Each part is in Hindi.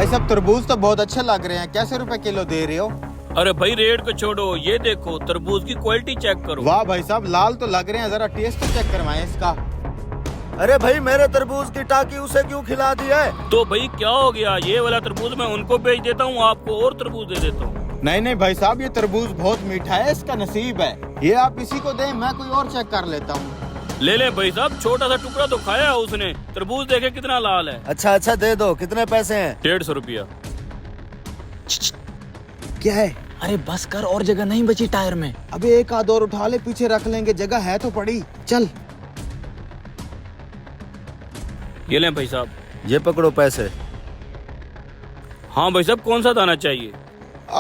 भाई साहब तरबूज तो बहुत अच्छे लग रहे हैं, कैसे रुपए किलो दे रहे हो? अरे भाई रेट को छोड़ो, ये देखो तरबूज की क्वालिटी चेक करो। वाह भाई साहब, लाल तो लग रहे हैं, जरा टेस्ट तो चेक करवाएं इसका। अरे भाई मेरे तरबूज की टाकी उसे क्यों खिला दी है? तो भाई क्या हो गया, ये वाला तरबूज मैं उनको बेच देता हूँ, आपको और तरबूज दे देता हूँ। नहीं नहीं भाई साहब, ये तरबूज बहुत मीठा है, इसका नसीब है। ये आप इसी को दें, मैं कोई और चेक कर लेता हूँ। ले ले भाई साहब, छोटा सा टुकड़ा तो खाया है उसने, तरबूज देखे कितना लाल है। अच्छा अच्छा दे दो, कितने पैसे हैं? 150 रुपया। क्या है? अरे बस कर, और जगह नहीं बची टायर में। अबे एक आध और उठा ले, पीछे रख लेंगे, जगह है तो पड़ी। चल। ये लें भाई साहब। ये पकड़ो पैसे। हाँ भाई साहब, कौन सा दाना चाहिए?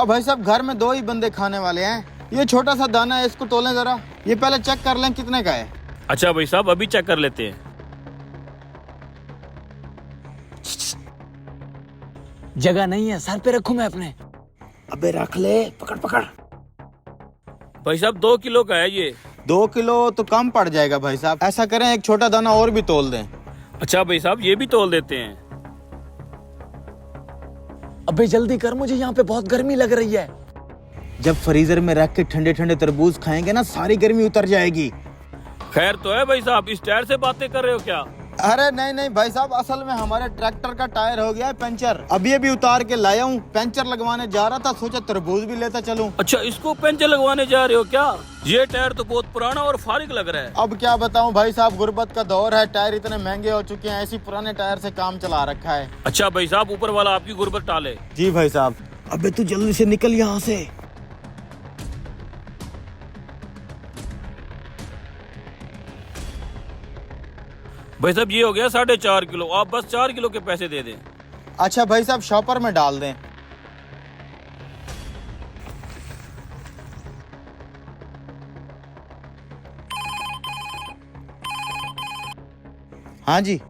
भाई साहब घर में 2 ही बंदे खाने वाले हैं, ये छोटा सा दाना है, इसको तोलें जरा। ये पहले चेक कर लें कितने का है। अच्छा भाई साहब, अभी चेक कर लेते हैं। जगह नहीं है, सर पे रखूं मैं अपने? अबे रख ले, पकड़ पकड़। भाई साहब 2 किलो का है ये। 2 किलो तो कम पड़ जाएगा भाई साहब, ऐसा करें एक छोटा दाना और भी तोल दें। अच्छा भाई साहब, ये भी तोल देते हैं। अबे जल्दी कर, मुझे यहाँ पे बहुत गर्मी लग रही है। जब फ्रीजर में रख के ठंडे ठंडे तरबूज खाएंगे ना, सारी गर्मी उतर जाएगी। खैर तो है भाई साहब, इस टायर से बातें कर रहे हो क्या? अरे नहीं नहीं भाई साहब, असल में हमारे ट्रैक्टर का टायर हो गया है पंचर, अभी उतार के लाया हूँ। पंचर लगवाने जा रहा था, सोचा तरबूज भी लेता चलूं। अच्छा, इसको पंचर लगवाने जा रहे हो क्या? ये टायर तो बहुत पुराना और फारिग लग रहा है। अब क्या बताऊं भाई साहब, गुर्बत का दौर है, टायर इतने महंगे हो चुके हैं, ऐसी पुराने टायर से काम चला रखा है। अच्छा भाई साहब, ऊपर वाला आपकी गुर्बत टाले। जी भाई साहब। अबे तू जल्दी से निकल यहाँ से। भाई साहब ये हो गया 4.5 किलो, आप बस 4 किलो के पैसे दे दें। अच्छा भाई साहब, शॉपर में डाल दें। हाँ जी।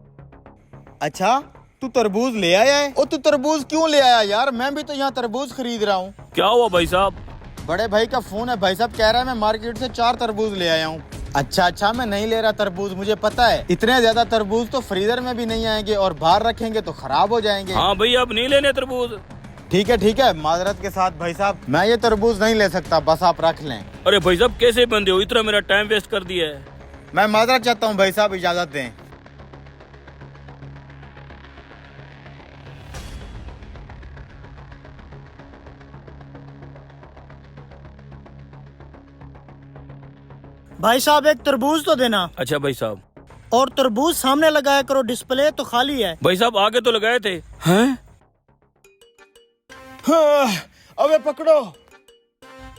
अच्छा तू तरबूज ले आया है? ओ तू तरबूज क्यों ले आया यार, मैं भी तो यहाँ तरबूज खरीद रहा हूँ। क्या हुआ भाई साहब? बड़े भाई का फोन है, भाई साहब कह रहा है मैं मार्केट से 4 तरबूज ले आया हूँ। अच्छा, मैं नहीं ले रहा तरबूज, मुझे पता है इतने ज्यादा तरबूज तो फ्रीजर में भी नहीं आएंगे और बाहर रखेंगे तो खराब हो जाएंगे। हाँ भाई, अब नहीं लेने तरबूज। ठीक है, माजरत के साथ भाई साहब, मैं ये तरबूज नहीं ले सकता, बस आप रख लें। अरे भाई साहब कैसे बंदे हो, इतना मेरा टाइम वेस्ट कर दिया है। मैं माजरत चाहता हूँ भाई साहब, इजाजत दें। भाई साहब एक तरबूज तो देना। अच्छा भाई साहब। और तरबूज सामने लगाया करो, डिस्प्ले तो खाली है। भाई साहब आगे तो लगाए थे। हैं? अबे पकड़ो।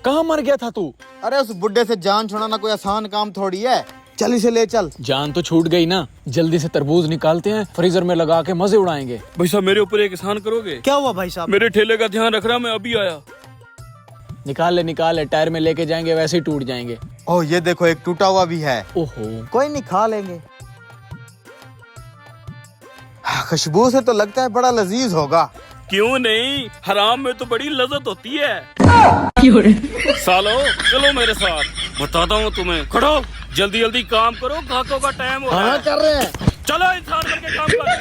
कहाँ मर गया था तू? अरे उस बुड्ढे से जान छुड़ाना कोई आसान काम थोड़ी है, चल इसे ले चल। जान तो छूट गई ना, जल्दी से तरबूज निकालते हैं, फ्रीजर में लगा के मजे उड़ाएंगे। भाई साहब मेरे ऊपर एक एहसान करोगे? क्या हुआ भाई साहब? मेरे ठेले का ध्यान रख रहा, मैं अभी आया। निकाल ले, टायर में लेके जाएंगे, वैसे ही टूट जाएंगे। ओह ये देखो, एक टूटा हुआ भी है। ओहो, कोई नहीं, खा लेंगे। खुशबू से तो लगता है बड़ा लजीज होगा। क्यों नहीं, हराम में तो बड़ी लज्जत होती है। सालो चलो मेरे साथ, बताता हूँ तुम्हें। खड़ो, जल्दी जल्दी काम करो, ग्राहकों का टाइम हो रहा है। कर रहे हैं। चलो इंसान करके काम कर।